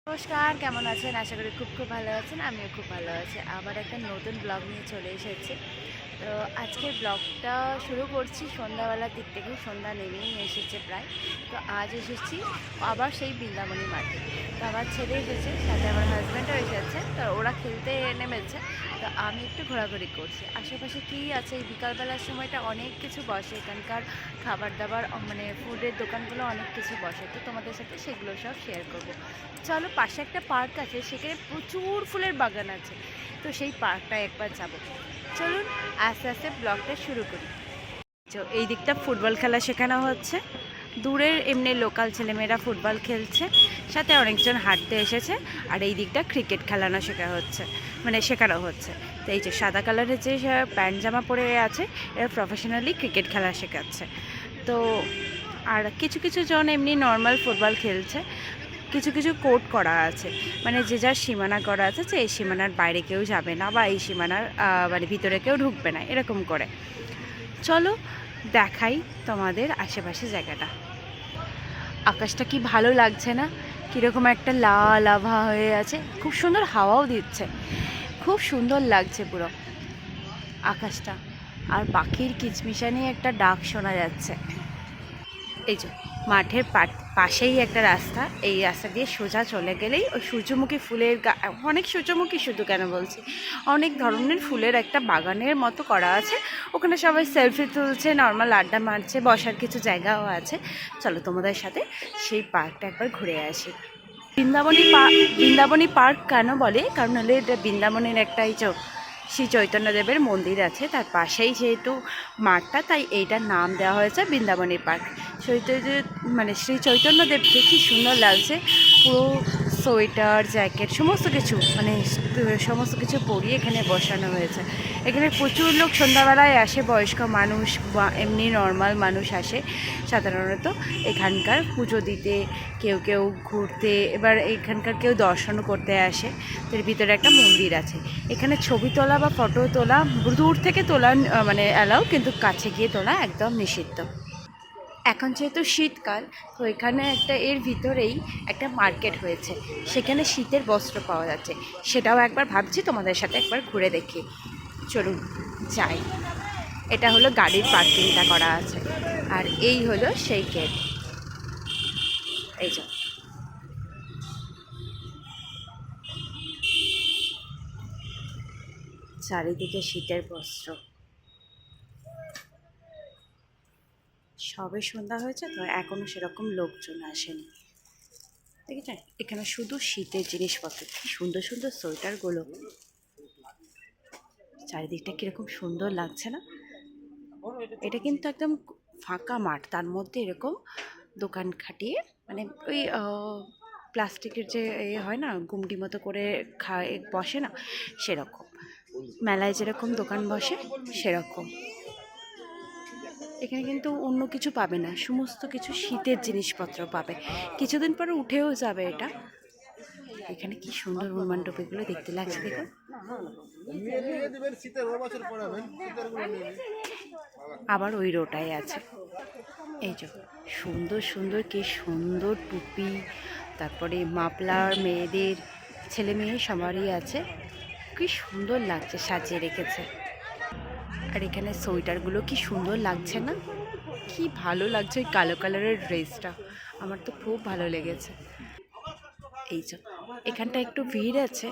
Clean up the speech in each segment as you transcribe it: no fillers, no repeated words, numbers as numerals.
নমস্কার, কেমন আছেন? আশা করি খুব ভালো আছেন। আমিও খুব ভালো আছি। আবার একটা নতুন ব্লগ নিয়ে চলে এসেছি। তো আজকের ব্লগটা শুরু করছি সন্ধ্যাবেলার দিক থেকে। সন্ধ্যা নেমেই এসেছে প্রায়। তো আজ এসেছি আবার সেই বৃন্দাবনী মাঠে। তো আমার ছেলে এসেছে, সাথে আমার হাজব্যান্ডও এসেছে। তো ওরা খেলতে নেমেছে। তো আমি একটু ঘোরাঘুরি করছি। আশেপাশে কী আছে, এই বিকালবেলার সময়টা অনেক কিছু বসে। এখানকার খাবার দাবার মানে ফুডের দোকানগুলো অনেক কিছু বসে। তো তোমাদের সাথে সেগুলো সব শেয়ার করবো। চলো, পাশে একটা পার্ক আছে, সেখানে প্রচুর ফুলের বাগান আছে। তো সেই পার্কটায় একবার যাব। চলুন আস্তে আস্তে ব্লগটা শুরু করি। তো এই দিকটা ফুটবল খেলা শেখানো হচ্ছে। দূরের এমনি লোকাল ছেলেমেয়েরা ফুটবল খেলছে, সাথে অনেকজন হাঁটতে এসেছে। আর এই দিকটা ক্রিকেট খেলানো শেখানো হচ্ছে। তো এই যে সাদা কালারের যে প্যান্ট জামা পরে আছে, এরা প্রফেশনালি ক্রিকেট খেলা শেখাচ্ছে। তো আর কিছু কিছু জন এমনি নর্মাল ফুটবল খেলছে। কিছু কিছু কোড করা আছে, মানে যে যার সীমানা করা আছে, যে এই সীমানার বাইরে কেউ যাবে না বা এই সীমানার মানে ভিতরে কেউ ঢুকবে না, এরকম করে। চলো দেখাই তোমাদের আশেপাশে জায়গাটা। আকাশটা কি ভালো লাগছে না? কীরকম একটা লাল আভা হয়ে আছে, খুব সুন্দর হাওয়াও দিচ্ছে, খুব সুন্দর লাগছে পুরো আকাশটা। আর পাখির কিচমিচানি একটা ডাক শোনা যাচ্ছে। এই যে মাঠের পাশেই একটা রাস্তা, এই রাস্তা দিয়ে সোজা চলে গেলেই ওই সূর্যমুখী ফুলের অনেক সূর্যমুখী শুধু কেন বলছি, অনেক ধরনের ফুলের একটা বাগানের মতো করা আছে। ওখানে সবাই সেলফি তুলছে, নর্মাল আড্ডা মারছে, বসার কিছু জায়গাও আছে। চলো তোমাদের সাথে সেই পার্কটা একবার ঘুরে আসি। বৃন্দাবনী পার্ক কেন বলে, কারণ হলে এটা বৃন্দাবনের একটা শ্রী চৈতন্যদেবের মন্দির আছে, তার পাশেই যেহেতু মাঠটা, তাই এইটার নাম দেওয়া হয়েছে বৃন্দাবনী পার্ক। মানে শ্রী চৈতন্যদেবকে কী সুন্দর লাগছে, পুরো সোয়েটার জ্যাকেট সমস্ত কিছু পরিয়ে এখানে বসানো হয়েছে। এখানে প্রচুর লোক সন্ধ্যাবেলায় আসে, বয়স্ক মানুষ বা এমনি নর্মাল মানুষ আসে সাধারণত এখানকার পুজো দিতে, কেউ কেউ ঘুরতে, এবার এখানকার কেউ দর্শন করতে আসে। এর ভিতরে একটা মন্দির আছে। এখানে ছবি তোলা বা ফটো তোলা দূর থেকে তোলা মানে অ্যালাউ, কিন্তু কাছে গিয়ে তোলা একদম নিষিদ্ধ। এখন যেহেতু শীতকাল, তো এখানে এর ভিতরেই একটা মার্কেট হয়েছে, সেখানে শীতের বস্ত্র পাওয়া যাচ্ছে। সেটাও একবার ভাবছি তোমাদের সাথে একবার ঘুরে দেখি। চলুন যাই। এটা হলো গাড়ির পার্কিংটা করা আছে, আর এই হলো সেই গেট। এই যে চারিদিকে শীতের বস্ত্র। সবে সন্ধ্যা হয়েছে, তো এখনো সেরকম লোকজন আসেনি। দেখেছেন, এখানে শুধু শীতের জিনিসপত্র, কি সুন্দর সুন্দর সোয়েটারগুলো। চারিদিকটা কিরকম সুন্দর লাগছে না? এটা কিন্তু একদম ফাঁকা মাঠ, তার মধ্যে এরকম দোকান খাটিয়ে, মানে ওই প্লাস্টিকের যে হয় না, গুমটি মতো করে বসে না, সেরকম মেলায় যেরকম দোকান বসে সেরকম। এখানে কিন্তু অন্য কিছু পাবে না, সমস্ত কিছু শীতের জিনিসপত্র পাবে। কিছুদিন পরে উঠেও যাবে এটা। এখানে কি সুন্দর হনুমান টুপিগুলো দেখতে লাগছে, দেখুন। আবার ওই রোটাই আছে। এই যে সুন্দর সুন্দর, কি সুন্দর টুপি, তারপরে মাফলার মেয়েদের, ছেলে মেয়ে সবারই আছে। কি সুন্দর লাগছে, সাজিয়ে রেখেছে। আর এখানে সোয়েটারগুলো কি সুন্দর লাগছে না? কি ভালো লাগছে ওই কালো কালারের ড্রেসটা, আমার তো খুব ভালো লেগেছে। এই যে এখানটা একটু ভিড় আছে,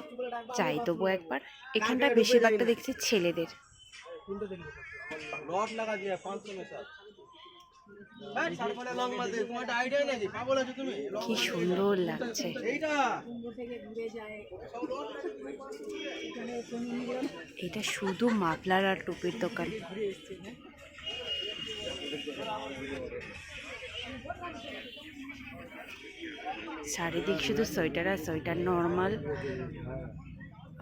যাই তবু একবার। এখানটা বেশিরভাগটা দেখছি ছেলেদের। কি সুন্দর লাগছে। এটা শুধু মাফলার আর টুপির দোকান। চারিদিক শুধু সোয়েটার আর সোয়েটার, নর্মাল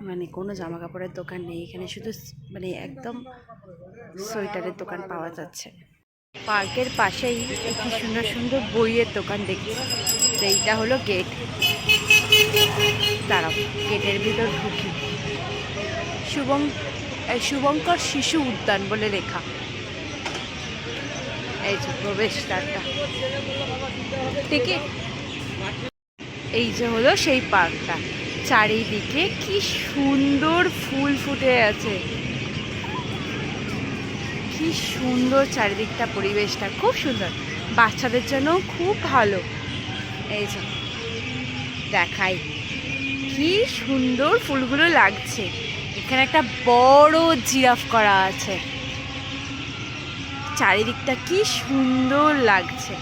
মানে কোনো জামা কাপড়ের দোকান নেই এখানে, শুধু মানে একদম সোয়েটারের দোকান পাওয়া যাচ্ছে। পার্কের পাশেই কি সুন্দর সুন্দর বইয়ের দোকান দেখছি। তো এইটা হলো গেট। দাঁড়াও, গেটের ভিতর ঢুকি। শুভঙ্কর শিশু উদ্যান বলে লেখা। এই যে প্রবেশদ্বারটা। টিকিট এই যে হলো সেই পার্কটা, চারিদিকে কি সুন্দর ফুল ফুটে আছে, কি সুন্দর চারিদিকটা, পরিবেশটা খুব সুন্দর, বাচ্চাদের জন্য খুব ভালো। এই যে দেখাই কি সুন্দর ফুলগুলো লাগছে। এখানে একটা বড় জিরাফ করা আছে, চারিদিকটা কি সুন্দর লাগছে।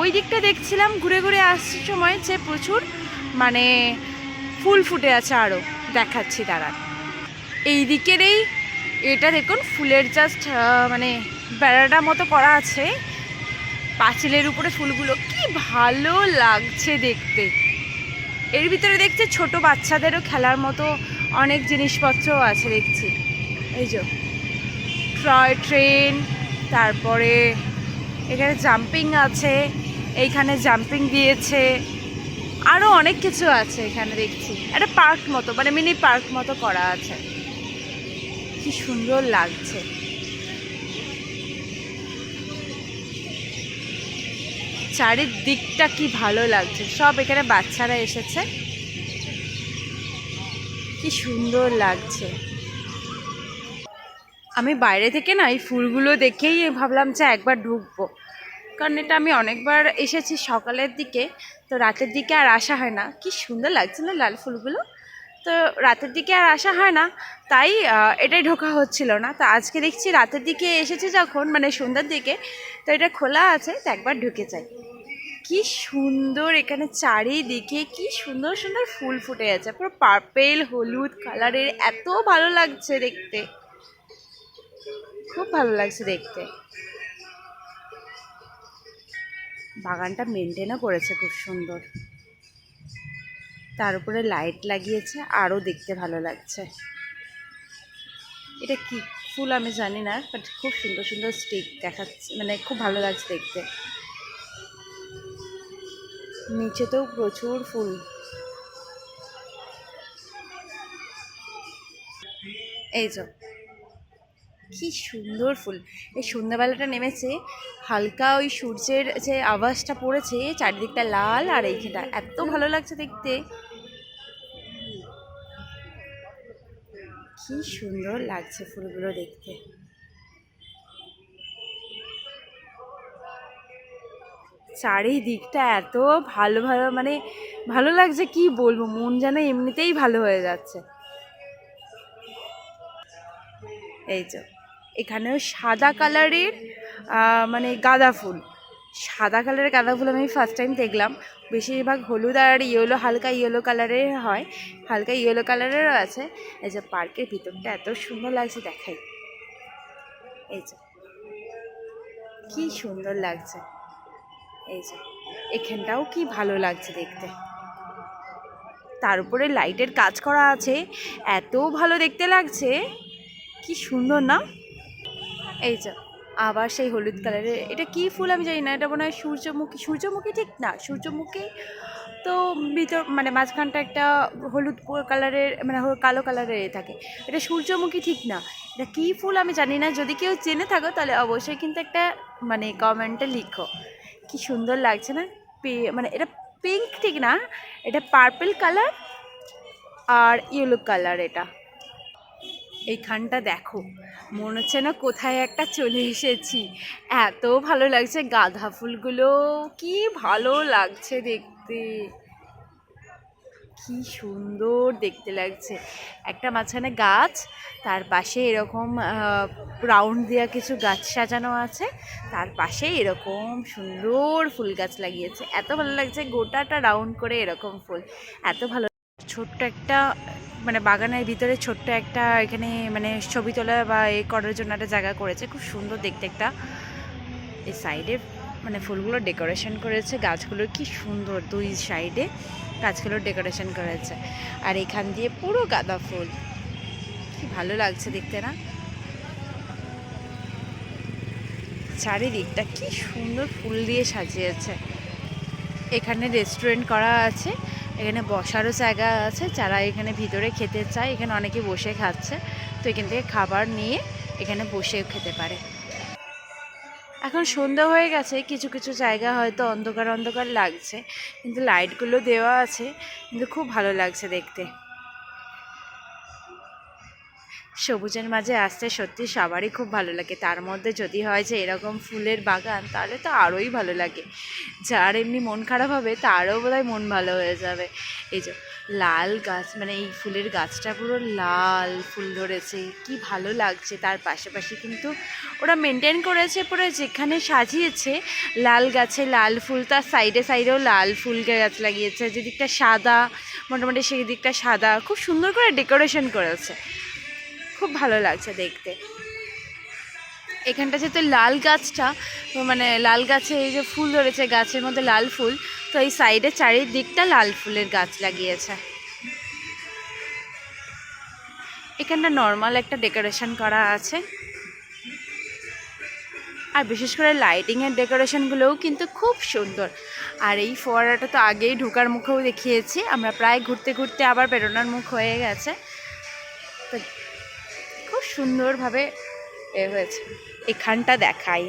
ওই দিকটা দেখছিলাম ঘুরে ঘুরে আসছে সময় যে প্রচুর মানে ফুল ফুটে আছে, আরও দেখাচ্ছি দাঁড়ান। এই দিকের এটা দেখুন ফুলের জাস্ট মানে বেড়াটা মতো করা আছে, পাঁচিলের উপরে ফুলগুলো কি ভালো লাগছে দেখতে। এর ভিতরে দেখছি ছোট বাচ্চাদেরও খেলার মতো অনেক জিনিসপত্রও আছে দেখছি। এই যে টয় ট্রেন, তারপরে এখানে জাম্পিং আছে, এইখানে জাম্পিং দিয়েছে, আরও অনেক কিছু আছে এখানে দেখছি। একটা পার্ক মতো মানে মিনি পার্ক মতো করা আছে, কি সুন্দর লাগছে। চারিদিকটা কি ভালো লাগছে, সব এখানে বাচ্চারা এসেছে, কি সুন্দর লাগছে। আমি বাইরে থেকে না এই ফুলগুলো দেখেই ভাবলাম যে একবার ঢুকবো, কারণ এটা আমি অনেকবার এসেছি সকালের দিকে, তো রাতের দিকে আর আসা হয় না। কি সুন্দর লাগছে না লাল ফুলগুলো, তো রাতের দিকে আর আসা হয় না, তাই এটাই ঢোকা হচ্ছিল না। তো আজকে দেখছি রাতের দিকে এসেছি যখন, মানে সন্ধ্যার দিকে, তো এটা খোলা আছে, তো একবার ঢুকে যাই। কি সুন্দর এখানে চারিদিকে কি সুন্দর সুন্দর ফুল ফুটে আছে, পুরো পার্পেল হলুদ কালারের, এত ভালো লাগছে দেখতে, খুব ভালো লাগছে দেখতে। বাগানটা মেনটেনও করেছে খুব সুন্দর, তার উপরে লাইট লাগিয়েছে, আরও দেখতে ভালো লাগছে। এটা কি ফুল আমি জানি না, বাট খুব সুন্দর সুন্দর স্টিক দেখাচ্ছে, মানে খুব ভালো লাগছে দেখতে। নিচেতেও প্রচুর ফুল। এই যে কি সুন্দর ফুল, এই সন্ধ্যাবেলাটা নেমেছে, হালকা ওই সূর্যের যে আভাসটা পড়েছে, চারিদিকটা লাল, আর এইখানটা এত ভালো লাগছে দেখতে, কি সুন্দর লাগছে ফুলগুলো দেখতে। চারিদিকটা এত ভালো ভালো মানে ভালো লাগছে, কি বলবো, মন যেন এমনিতেই ভালো হয়ে যাচ্ছে। এই যে এখানেও সাদা কালারের মানে গাঁদা ফুল, সাদা কালারের গাঁদা ফুল আমি ফার্স্ট টাইম দেখলাম। বেশিরভাগ হলুদ আর ইয়েলো, হালকা ইয়েলো কালারের হয়, হালকা ইয়েলো কালারেরও আছে। এই যে পার্কের ভিতরটা এত সুন্দর লাগছে দেখাই, এই যে কি সুন্দর লাগছে। এই যে এখানটাও কি ভালো লাগছে দেখতে, তার উপরে লাইটের কাজ করা আছে, এত ভালো দেখতে লাগছে, কি সুন্দর না। এই যে আবার সেই হলুদ কালারের, এটা কি ফুল আমি জানি না, এটা মনে হয় সূর্যমুখী, সূর্যমুখী ঠিক না, সূর্যমুখী তো ভিতর মানে মাঝখানটা একটা হলুদ কালারের মানে কালো কালারের থাকে, এটা সূর্যমুখী ঠিক না, এটা কী ফুল আমি জানি না। যদি কেউ জেনে থাকো তাহলে অবশ্যই কিন্তু একটা মানে কমেন্টে লিখো। কি সুন্দর লাগছে না, মানে এটা পিঙ্ক ঠিক না, এটা পার্পল কালার আর ইয়েলো কালার। এটা এইখানটা দেখো, মনে হচ্ছে না কোথায় একটা চলে এসেছি, এত ভালো লাগছে। গাঁদা ফুলগুলো কি ভালো লাগছে দেখতে, কি সুন্দর দেখতে লাগছে। একটা মাঝখানে গাছ, তার পাশে এরকম রাউন্ড দেওয়া কিছু গাছ সাজানো আছে, তার পাশে এরকম সুন্দর ফুল গাছ লাগিয়েছে, এত ভালো লাগছে। গোটাটা রাউন্ড করে এরকম ফুল, এত ভালো। ছোট্ট একটা মানে বাগানের ভিতরে ছোট্ট একটা এখানে মানে ছবি তোলা বা এ করার জন্য একটা জায়গা করেছে, খুব সুন্দর দেখতে। একটা এই সাইডে মানে ফুলগুলো ডেকোরেশন করেছে, গাছগুলোর কি সুন্দর, দুই সাইডে গাছগুলোর ডেকোরেশন করেছে, আর এখান দিয়ে পুরো গাঁদা ফুল, কি ভালো লাগছে দেখতে না। চারিদিকটা কি সুন্দর ফুল দিয়ে সাজিয়েছে। এখানে রেস্টুরেন্ট করা আছে, এখানে বসারও জায়গা আছে, যারা এখানে ভিতরে খেতে চায় এখানে অনেকে বসে খাচ্ছে, তো এখান থেকে খাবার নিয়ে এখানে বসেও খেতে পারে। এখন সন্ধ্যা হয়ে গেছে, কিছু কিছু জায়গা হয়তো অন্ধকার অন্ধকার লাগছে, কিন্তু লাইটগুলো দেওয়া আছে, কিন্তু খুব ভালো লাগছে দেখতে। সবুজের মাঝে আসতে সত্যি সবারই খুব ভালো লাগে, তার মধ্যে যদি হয় যে এরকম ফুলের বাগান, তাহলে তো আরোই ভালো লাগে। যার এমনি মন খারাপ হবে তারও বোধহয় মন ভালো হয়ে যাবে। এই যে লাল গাছ, মানে এই ফুলের গাছটা পুরো লাল ফুল ধরেছে, কি ভালো লাগছে। তার পাশাপাশি কিন্তু ওরা মেনটেন করেছে পুরো, যেখানে সাজিয়েছে লাল গাছে লাল ফুল, তার সাইডে সাইডেও লাল ফুল গাছ লাগিয়েছে, যেদিকটা সাদা মোটামুটি সেই দিকটা সাদা, খুব সুন্দর করে ডেকোরেশন করেছে, খুব ভালো লাগছে দেখতে। এখানটা যেহেতু লাল গাছটা, মানে লাল গাছে এই যে ফুল ধরেছে, গাছের মধ্যে লাল ফুল, তো এই সাইডে চারিদিকটা লাল ফুলের গাছ লাগিয়েছে। এখানটা নর্মাল একটা ডেকোরেশন করা আছে, আর বিশেষ করে লাইটিংয়ের ডেকোরেশনগুলোও কিন্তু খুব সুন্দর। আর এই ফোয়ারাটা তো আগেই ঢোকার মুখেও দেখিয়েছি, আমরা প্রায় ঘুরতে ঘুরতে আবার বেরোনোর মুখ হয়ে গেছে, তো খুব সুন্দরভাবে হয়েছে। এখানটা দেখাই,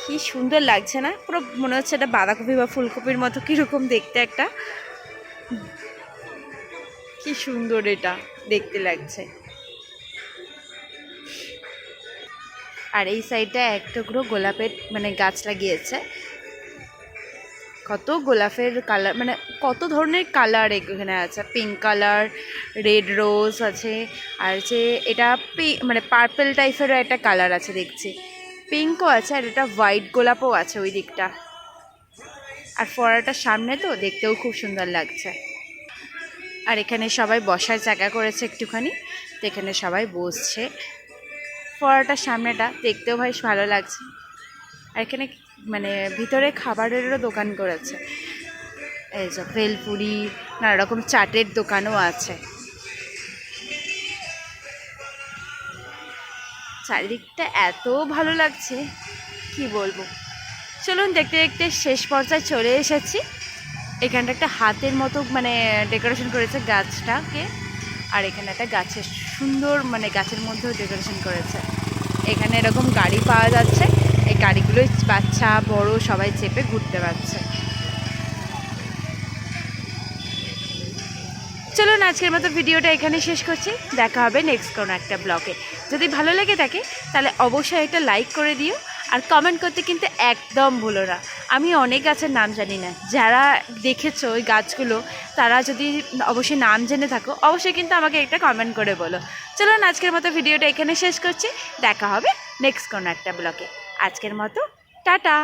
কি সুন্দর লাগছে না? পুরো মনে হচ্ছে এটা বাঁধাকপি বা ফুলকপির মতো কীরকম দেখতে, একটা কি সুন্দর এটা দেখতে লাগছে। আর এই সাইডটা এক টুকরো গোলাপের মানে গাছ লাগিয়েছে, কত গোলাপের কালার, মানে কত ধরনের কালার এখানে আছে, পিঙ্ক কালার, রেড রোজ আছে, আর যে এটা মানে পার্পল টাইপেরও একটা কালার আছে দেখছি, পিঙ্কও আছে, আর এটা হোয়াইট গোলাপও আছে ওই দিকটা। আর ফোয়ারাটার সামনে তো দেখতেও খুব সুন্দর লাগছে। আর এখানে সবাই বসার জায়গা করেছে একটুখানি, তো এখানে সবাই বসছে। ফোয়ারাটার সামনেটা দেখতেও বেশ ভালো লাগছে। আর এখানে মানে ভিতরে খাবারেরও দোকান করেছে, এই যে ভেলপুরি, নানা রকম চাটের দোকানও আছে। চারিদিকটা এত ভালো লাগছে কি বলবো। চলুন দেখতে দেখতে শেষ পর্যায়ে চলে এসেছি। এখানটা একটা হাতের মতো মানে ডেকোরেশন করেছে গাছটাকে, আর এখানে একটা গাছের সুন্দর মানে গাছের মধ্যেও ডেকোরেশন করেছে। এখানে এরকম গাড়ি পাওয়া যাচ্ছে, এই গাড়িগুলোই বাচ্চা বড় সবাই চেপে ঘুরতে পারছে। চলুন আজকের মতো ভিডিওটা এখানে শেষ করছি, দেখা হবে নেক্সট কোনো একটা ব্লগে। যদি ভালো লেগে থাকে তাহলে অবশ্যই একটা লাইক করে দিও, আর কমেন্ট করতে কিন্তু একদম ভুলো না। আমি অনেক গাছের নাম জানি না, যারা দেখেছো ওই গাছগুলো তারা যদি অবশ্যই নাম জেনে থাকো, অবশ্যই কিন্তু আমাকে একটা কমেন্ট করে বলো। চলুন আজকের মতো ভিডিওটা এখানে শেষ করছি, দেখা হবে নেক্সট কোনো একটা ব্লগে। আজকের মতো টাটা।